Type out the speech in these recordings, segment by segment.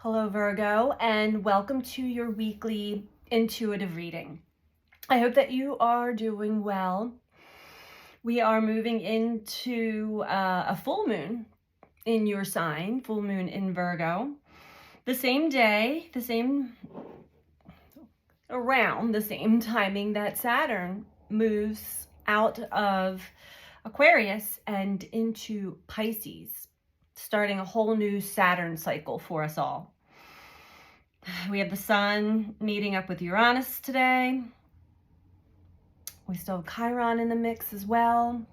Hello, Virgo, and welcome to your weekly intuitive reading. I hope that you are doing well. We are moving into a full moon in your sign, full moon in Virgo. The same day, around the same timing that Saturn moves out of Aquarius and into Pisces, starting a whole new Saturn cycle for us all. We have the sun meeting up with Uranus today. We still have Chiron in the mix as well.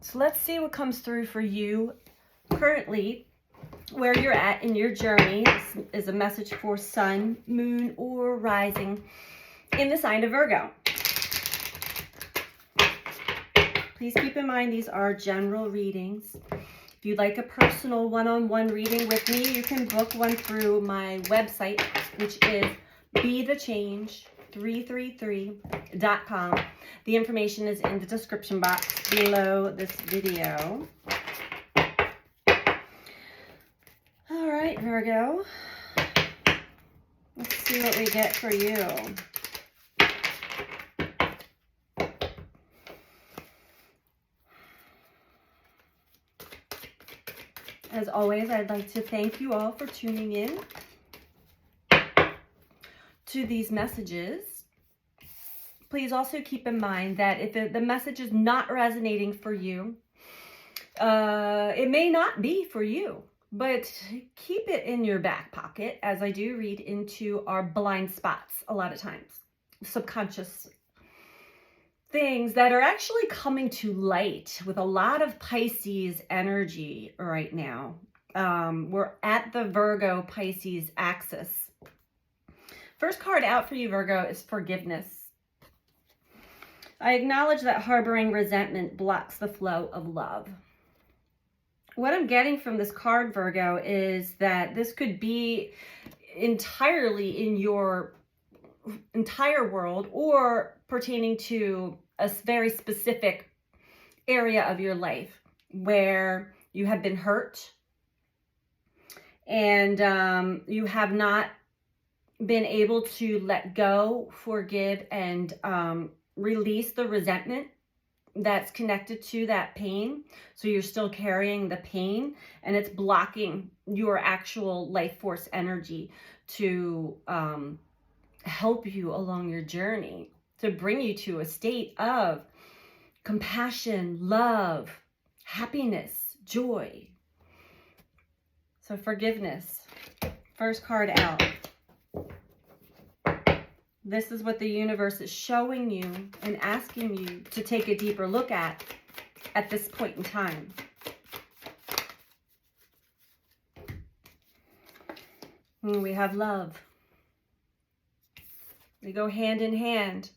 So let's see what comes through for you currently, where you're at in your journey. This is a message for sun, moon, or rising in the sign of Virgo. Please keep in mind these are general readings. If you'd like a personal one-on-one reading with me, you can book one through my website, which is BeTheChange333.com. The information is in the description box below this video. All right, Virgo. Let's see what we get for you. As always, I'd like to thank you all for tuning in to these messages. Please also keep in mind that if the message is not resonating for you, it may not be for you, but keep it in your back pocket, as I do read into our blind spots a lot of times, subconscious things that are actually coming to light with a lot of Pisces energy right now. We're at the Virgo Pisces axis. First card out for you, Virgo, is forgiveness. I acknowledge that harboring resentment blocks the flow of love. What I'm getting from this card, Virgo, is that this could be entirely in your entire world or pertaining to a very specific area of your life where you have been hurt and you have not been able to let go, forgive, and release the resentment that's connected to that pain. So you're still carrying the pain and it's blocking your actual life force energy to help you along your journey, to bring you to a state of compassion, love, happiness, joy. So forgiveness, first card out. This is what the universe is showing you and asking you to take a deeper look at this point in time. And we have love. They go hand in hand.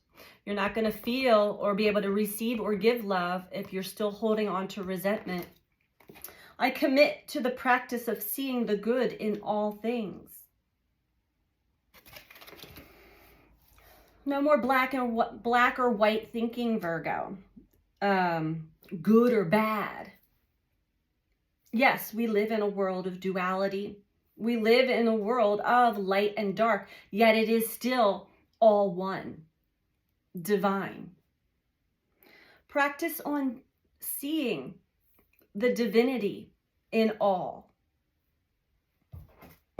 You're not going to feel or be able to receive or give love if you're still holding on to resentment. I commit to the practice of seeing the good in all things. No more black or white thinking, Virgo. Good or bad. Yes, we live in a world of duality. We live in a world of light and dark, yet it is still all one, divine. Practice on seeing the divinity in all.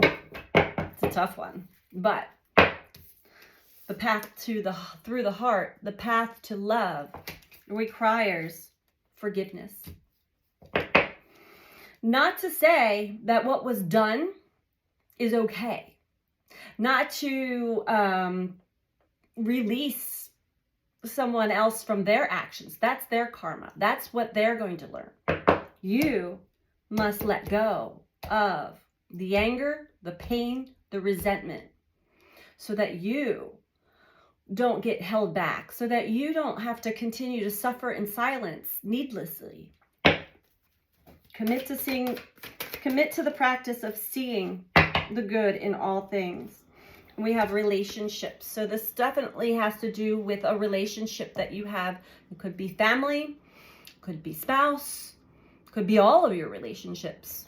It's a tough one, but the path to through the heart, the path to love requires forgiveness. Not to say that what was done is okay. Not to release someone else from their actions. That's their karma. That's what they're going to learn. You must let go of the anger, the pain, the resentment, so that you don't get held back, so that you don't have to continue to suffer in silence needlessly. Commit to the practice of seeing the good in all things. We have relationships. So this definitely has to do with a relationship that you have. It could be family, could be spouse, could be all of your relationships.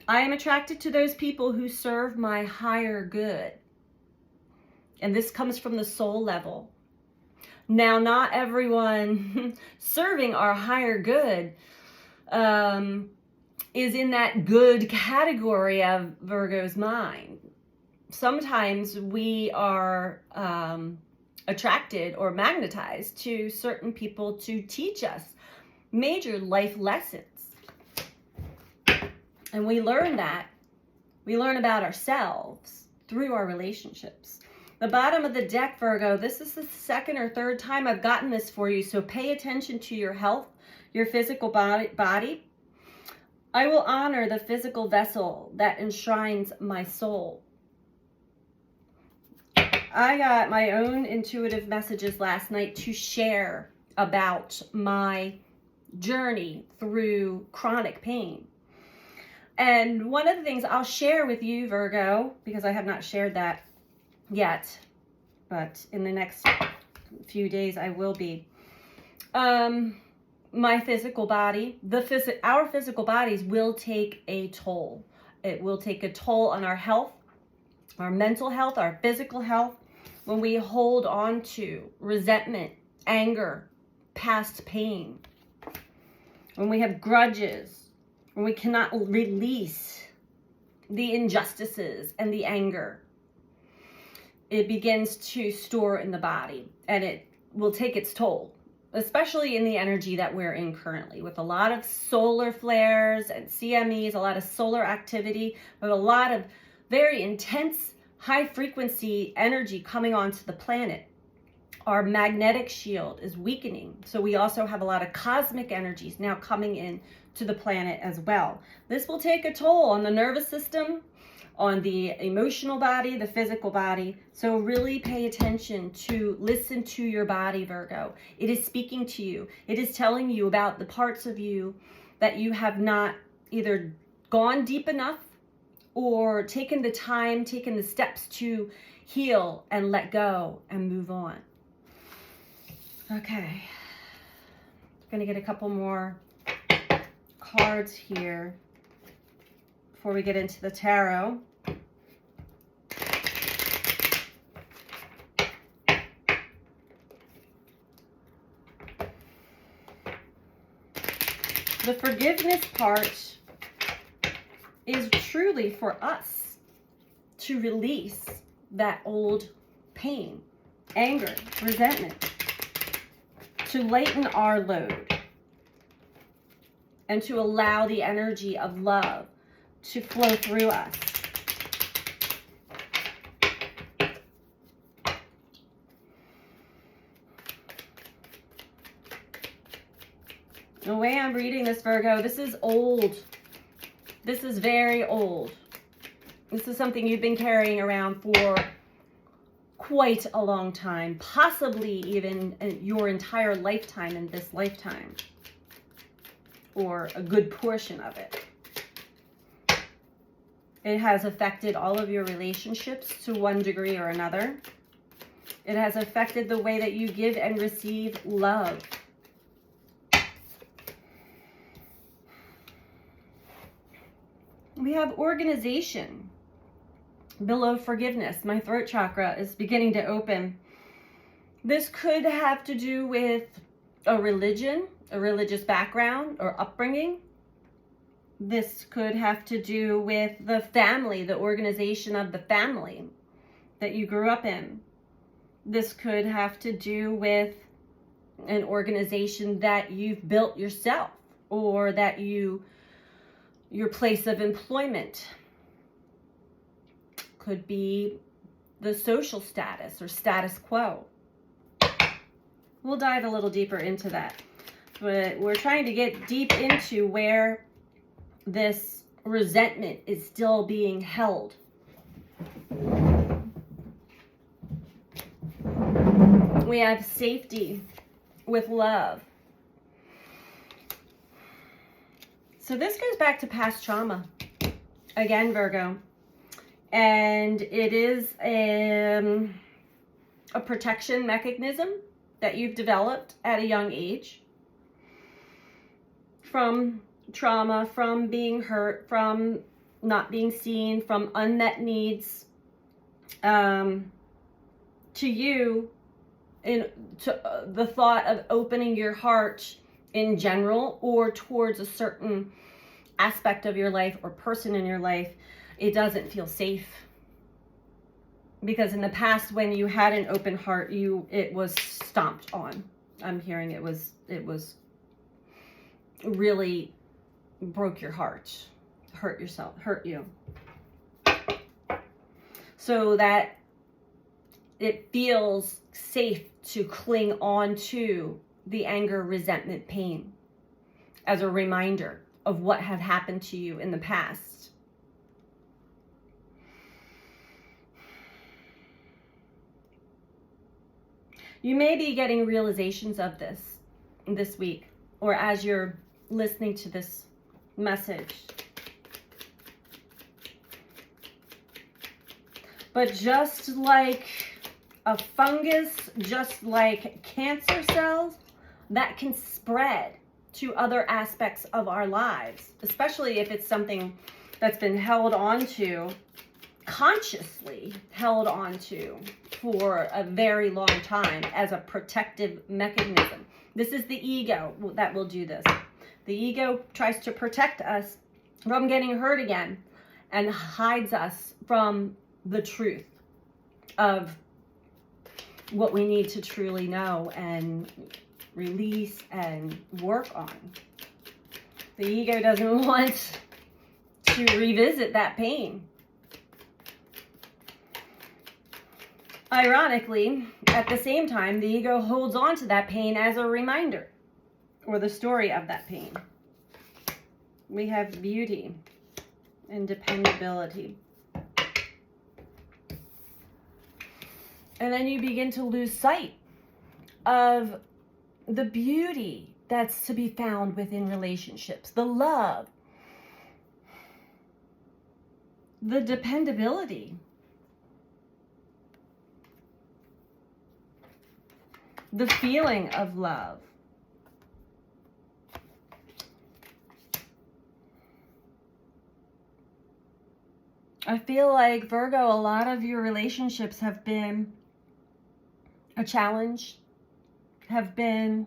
I am attracted to those people who serve my higher good. And this comes from the soul level. Now, not everyone serving our higher good is in that good category of Virgo's mind. Sometimes we are attracted or magnetized to certain people to teach us major life lessons. And we learn that. We learn about ourselves through our relationships. The bottom of the deck, Virgo, this is the second or third time I've gotten this for you, so pay attention to your health, your physical body. I will honor the physical vessel that enshrines my soul. I got my own intuitive messages last night to share about my journey through chronic pain. And one of the things I'll share with you, Virgo, because I have not shared that yet, but in the next few days I will be. My physical body, our physical bodies will take a toll. It will take a toll on our health, our mental health, our physical health, when we hold on to resentment, anger, past pain, when we have grudges, when we cannot release the injustices and the anger. It begins to store in the body, and it will take its toll, especially in the energy that we're in currently, with a lot of solar flares and CMEs, a lot of solar activity, with a lot of very intense high frequency energy coming onto the planet. Our magnetic shield is weakening, so we also have a lot of cosmic energies now coming in to the planet as well. This will take a toll on the nervous system, on the emotional body, the physical body. So really pay attention to listen to your body, Virgo. It is speaking to you. It is telling you about the parts of you that you have not either gone deep enough or taken the time, taken the steps to heal and let go and move on. Okay. I'm going to get a couple more cards here before we get into the tarot. The forgiveness part is truly for us to release that old pain, anger, resentment, to lighten our load, and to allow the energy of love to flow through us. The way I'm reading this, Virgo, this is old. This is very old. This is something you've been carrying around for quite a long time, possibly even your entire lifetime in this lifetime, or a good portion of it. It has affected all of your relationships to one degree or another. It has affected the way that you give and receive love. We have organization below forgiveness. My throat chakra is beginning to open. This could have to do with a religion, a religious background or upbringing. This could have to do with the family, the organization of the family that you grew up in. This could have to do with an organization that you've built yourself, or that your place of employment. Could be the social status or status quo. We'll dive a little deeper into that. But we're trying to get deep into where this resentment is still being held. We have safety with love. So this goes back to past trauma. Again, Virgo. And it is a protection mechanism that you've developed at a young age from trauma, from being hurt, from not being seen, from unmet needs, to you, the thought of opening your heart in general or towards a certain aspect of your life or person in your life, it doesn't feel safe. Because in the past, when you had an open heart, it was stomped on. I'm hearing it was really broke your heart, hurt you. So that it feels safe to cling on to the anger, resentment, pain as a reminder of what had happened to you in the past. You may be getting realizations of this week, or as you're listening to this message. But just like a fungus, just like cancer cells, that can spread to other aspects of our lives, especially if it's something that's been held on to, consciously held on to for a very long time as a protective mechanism. This is the ego that will do this. The ego tries to protect us from getting hurt again and hides us from the truth of what we need to truly know and release and work on. The ego doesn't want to revisit that pain. Ironically, at the same time, the ego holds on to that pain as a reminder or the story of that pain. We have beauty and dependability. And then you begin to lose sight of the beauty that's to be found within relationships, the love, the dependability, the feeling of love. I feel like, Virgo, a lot of your relationships have been a challenge, have been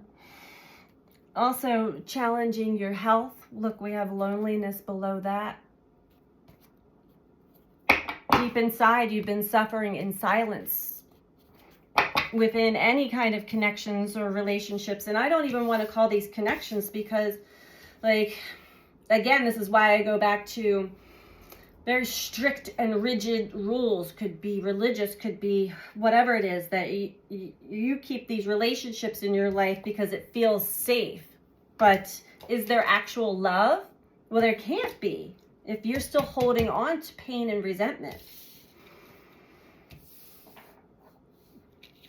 also challenging your health. Look, we have loneliness below that. Deep inside, you've been suffering in silence within any kind of connections or relationships. And I don't even want to call these connections because, like, again, this is why I go back to very strict and rigid rules. Could be religious, could be whatever it is, that you keep these relationships in your life because it feels safe. But is there actual love? Well, there can't be if you're still holding on to pain and resentment.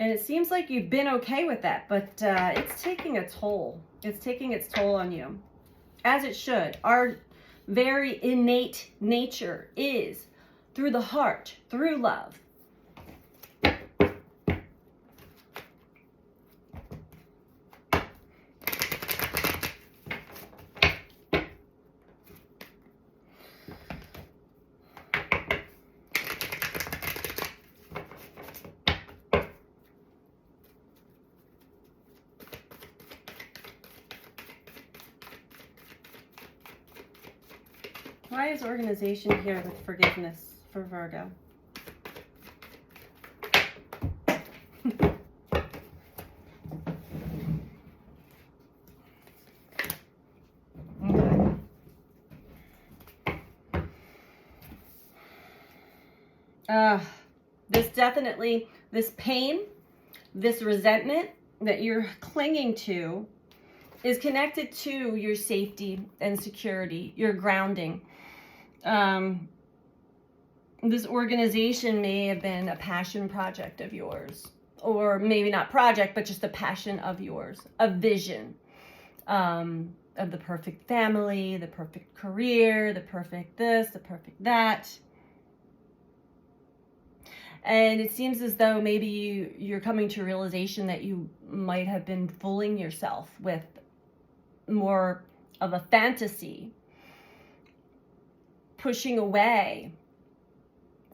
And it seems like you've been okay with that, but it's taking a toll. It's taking its toll on you, as it should. Our very innate nature is through the heart, through love. Why is organization here with forgiveness for Virgo? This pain, this resentment that you're clinging to is connected to your safety and security, your grounding. This organization may have been a passion project of yours, or maybe not project, but just a passion of yours, a vision of the perfect family, the perfect career, the perfect this, the perfect that. And it seems as though maybe you're coming to a realization that you might have been fooling yourself with more of a fantasy pushing away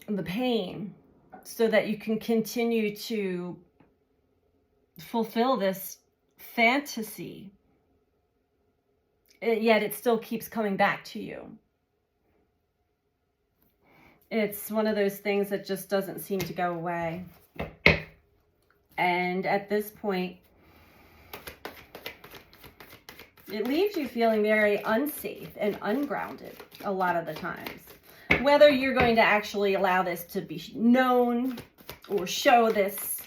the pain so that you can continue to fulfill this fantasy, yet it still keeps coming back to you. It's one of those things that just doesn't seem to go away. And at this point, it leaves you feeling very unsafe and ungrounded a lot of the times. Whether you're going to actually allow this to be known or show this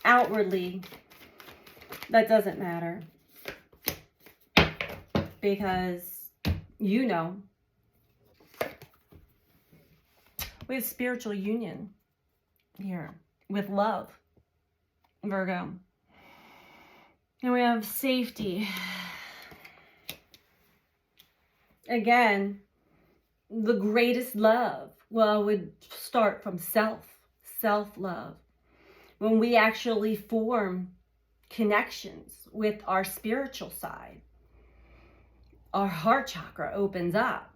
outwardly, that doesn't matter. Because you know, we have spiritual union here with love, Virgo. And we have safety. Again, the greatest love, well, would start from self-love. When we actually form connections with our spiritual side, our heart chakra opens up.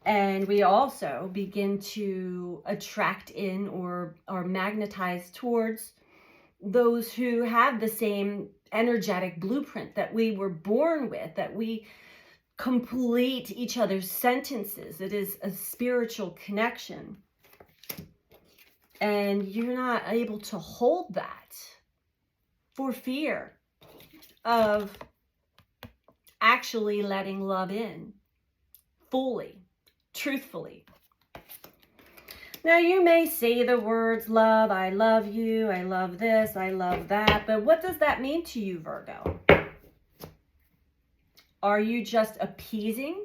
And we also begin to attract in or magnetize towards those who have the same energetic blueprint that we were born with, that we complete each other's sentences. It is a spiritual connection. And you're not able to hold that for fear of actually letting love in fully, truthfully. Now, you may say the words love, I love you, I love this, I love that, but what does that mean to you, Virgo? Are you just appeasing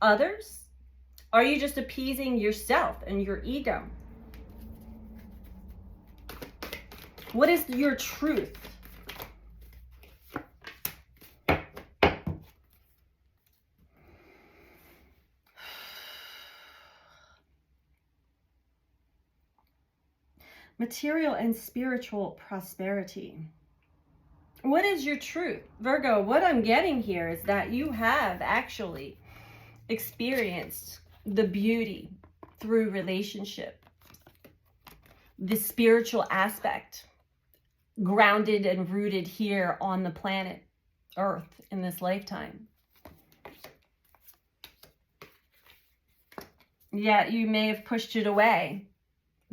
others? Are you just appeasing yourself and your ego? What is your truth? Material and spiritual prosperity. What is your truth? Virgo, what I'm getting here is that you have actually experienced the beauty through relationship, the spiritual aspect, grounded and rooted here on the planet Earth in this lifetime. Yet you may have pushed it away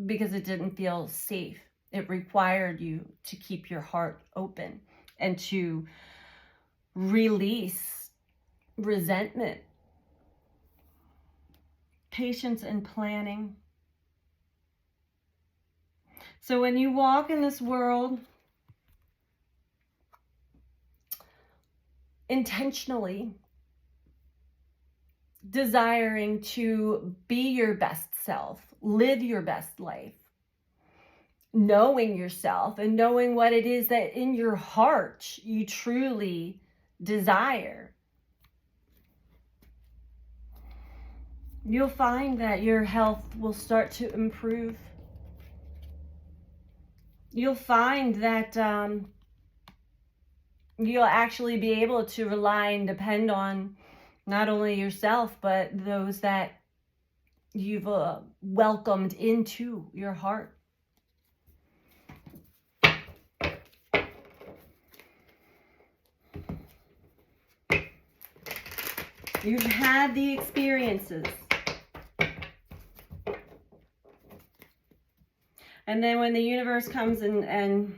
because it didn't feel safe. It required you to keep your heart open and to release resentment, patience, and planning. So when you walk in this world intentionally, desiring to be your best self, live your best life, knowing yourself and knowing what it is that in your heart you truly desire, you'll find that your health will start to improve. You'll find that you'll actually be able to rely and depend on not only yourself, but those that you've welcomed into your heart. You've had the experiences. And then when the universe comes and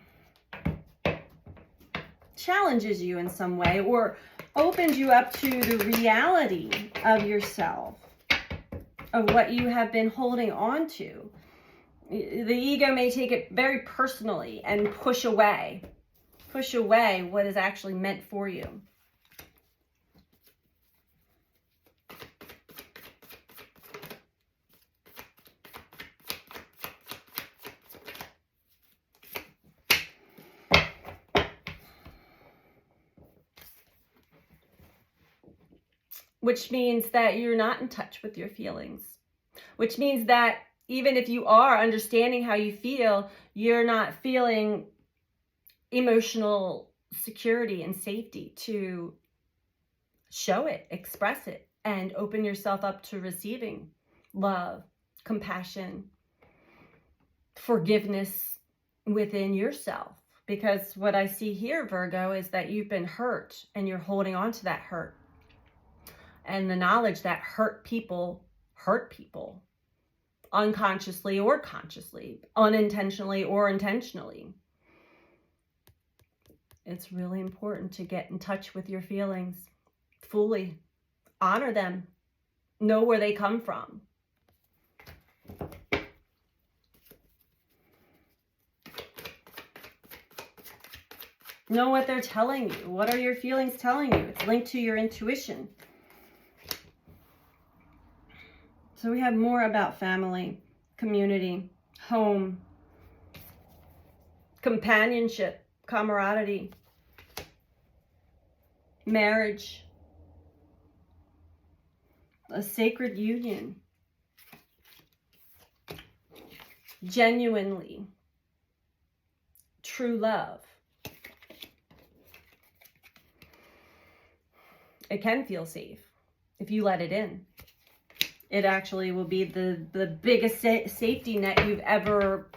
challenges you in some way or opens you up to the reality of yourself, of what you have been holding on to, the ego may take it very personally and push away what is actually meant for you. Which means that you're not in touch with your feelings. Which means that even if you are understanding how you feel, you're not feeling emotional security and safety to show it, express it, and open yourself up to receiving love, compassion, forgiveness within yourself. Because what I see here, Virgo, is that you've been hurt and you're holding on to that hurt. And the knowledge that hurt people unconsciously or consciously, unintentionally or intentionally. It's really important to get in touch with your feelings fully. Honor them. Know where they come from. Know what they're telling you. What are your feelings telling you? It's linked to your intuition. So we have more about family, community, home, companionship, camaraderie, marriage, a sacred union, genuinely, true love. It can feel safe if you let it in. It actually will be the biggest safety net you've ever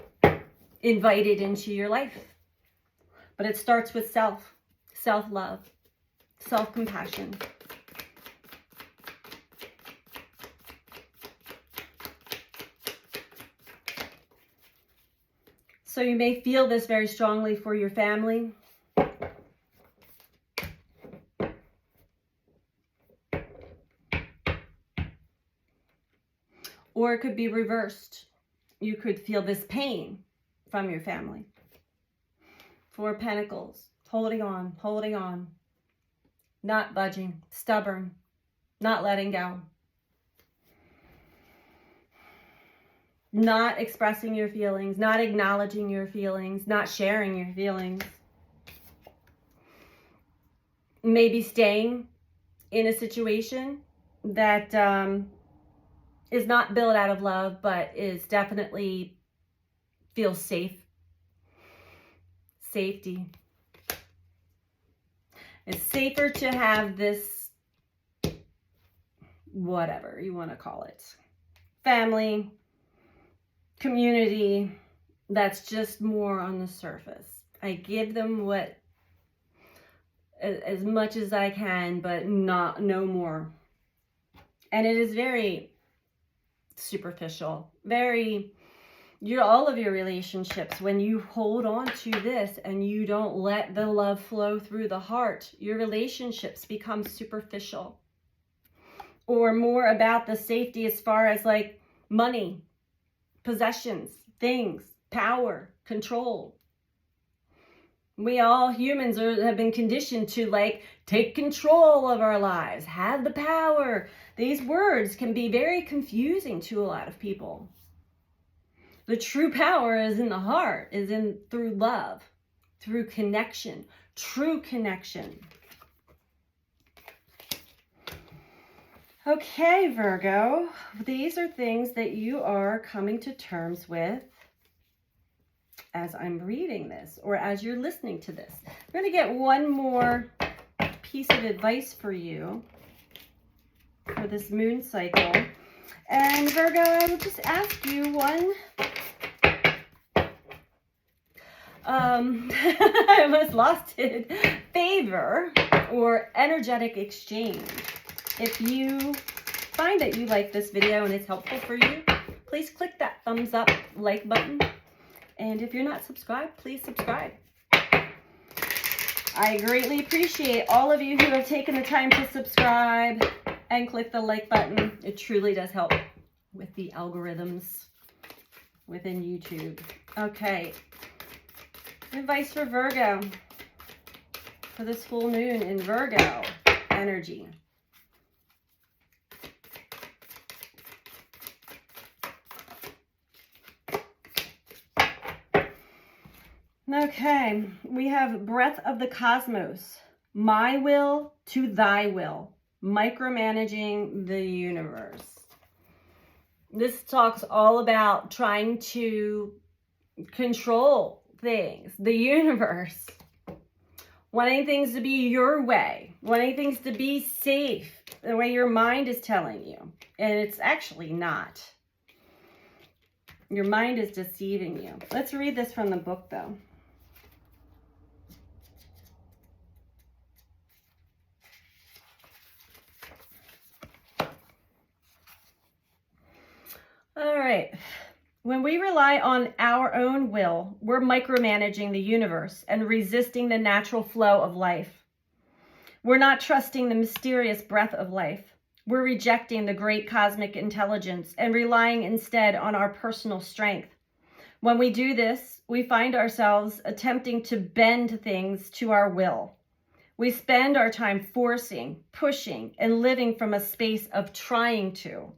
invited into your life. But it starts with self-love, self-compassion. So you may feel this very strongly for your family. Or it could be reversed. You could feel this pain from your family. Four of Pentacles, holding on, not budging, stubborn, not letting go. Not expressing your feelings, not acknowledging your feelings, not sharing your feelings. Maybe staying in a situation that is not built out of love, but is definitely feels safe. Safety. It's safer to have this, whatever you want to call it, family, community, that's just more on the surface. I give them what, as much as I can, but no more. And it is very superficial, all of your relationships, when you hold on to this and you don't let the love flow through the heart, your relationships become superficial or more about the safety as far as like money, possessions, things, power, control. We all humans have been conditioned to like take control of our lives, have the power. These words can be very confusing to a lot of people. The true power is in the heart, is through love, through connection, true connection. Okay, Virgo, these are things that you are coming to terms with as I'm reading this or as you're listening to this. I'm going to get one more piece of advice for you for this moon cycle. And Virgo, I will just ask you one. I almost lost it. Favor or energetic exchange. If you find that you like this video and it's helpful for you, please click that thumbs up like button. And if you're not subscribed, please subscribe. I greatly appreciate all of you who have taken the time to subscribe and click the like button. It truly does help with the algorithms within YouTube. Okay. Advice for Virgo for this full moon in Virgo energy. Okay, we have breath of the cosmos, my will to thy will, micromanaging the universe. This talks all about trying to control things, the universe, wanting things to be your way, wanting things to be safe, the way your mind is telling you. And it's actually not. Your mind is deceiving you. Let's read this from the book, though. All right. When we rely on our own will, we're micromanaging the universe and resisting the natural flow of life. We're not trusting the mysterious breath of life. We're rejecting the great cosmic intelligence and relying instead on our personal strength. When we do this, we find ourselves attempting to bend things to our will. We spend our time forcing, pushing, and living from a space of trying to.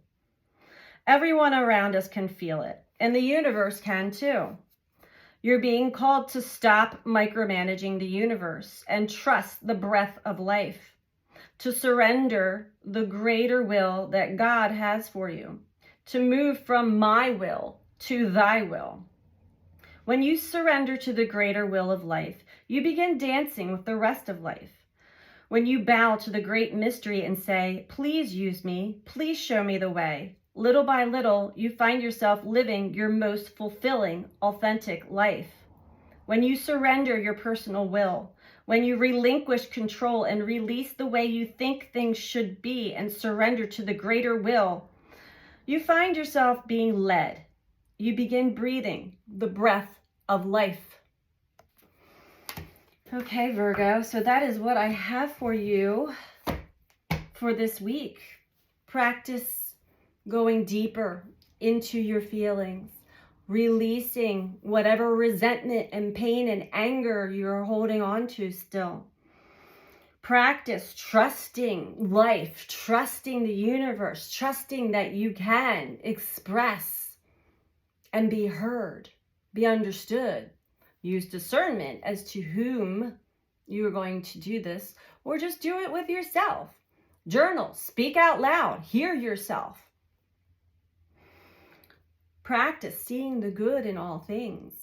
Everyone around us can feel it, and the universe can too. You're being called to stop micromanaging the universe and trust the breath of life, to surrender the greater will that God has for you, to move from my will to thy will. When you surrender to the greater will of life, you begin dancing with the rest of life. When you bow to the great mystery and say, please use me, please show me the way, little by little, you find yourself living your most fulfilling, authentic life. When you surrender your personal will, when you relinquish control and release the way you think things should be and surrender to the greater will, you find yourself being led. You begin breathing the breath of life. Okay, Virgo, so that is what I have for you for this week. Practice going deeper into your feelings, releasing whatever resentment and pain and anger you're holding on to still. Practice trusting life, trusting the universe, trusting that you can express and be heard, be understood. Use discernment as to whom you are going to do this, or just do it with yourself. Journal, speak out loud, hear yourself. Practice seeing the good in all things,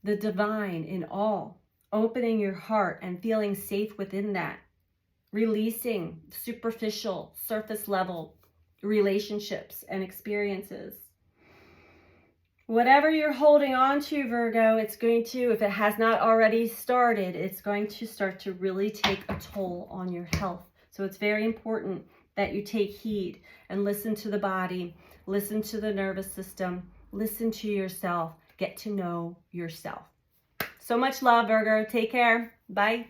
the divine in all, opening your heart and feeling safe within that, releasing superficial, surface level relationships and experiences. Whatever you're holding on to, Virgo, it's going to, if it has not already started, it's going to start to really take a toll on your health. So it's very important that you take heed and listen to the body, listen to the nervous system, listen to yourself, get to know yourself. So much love, Virgo. Take care. Bye.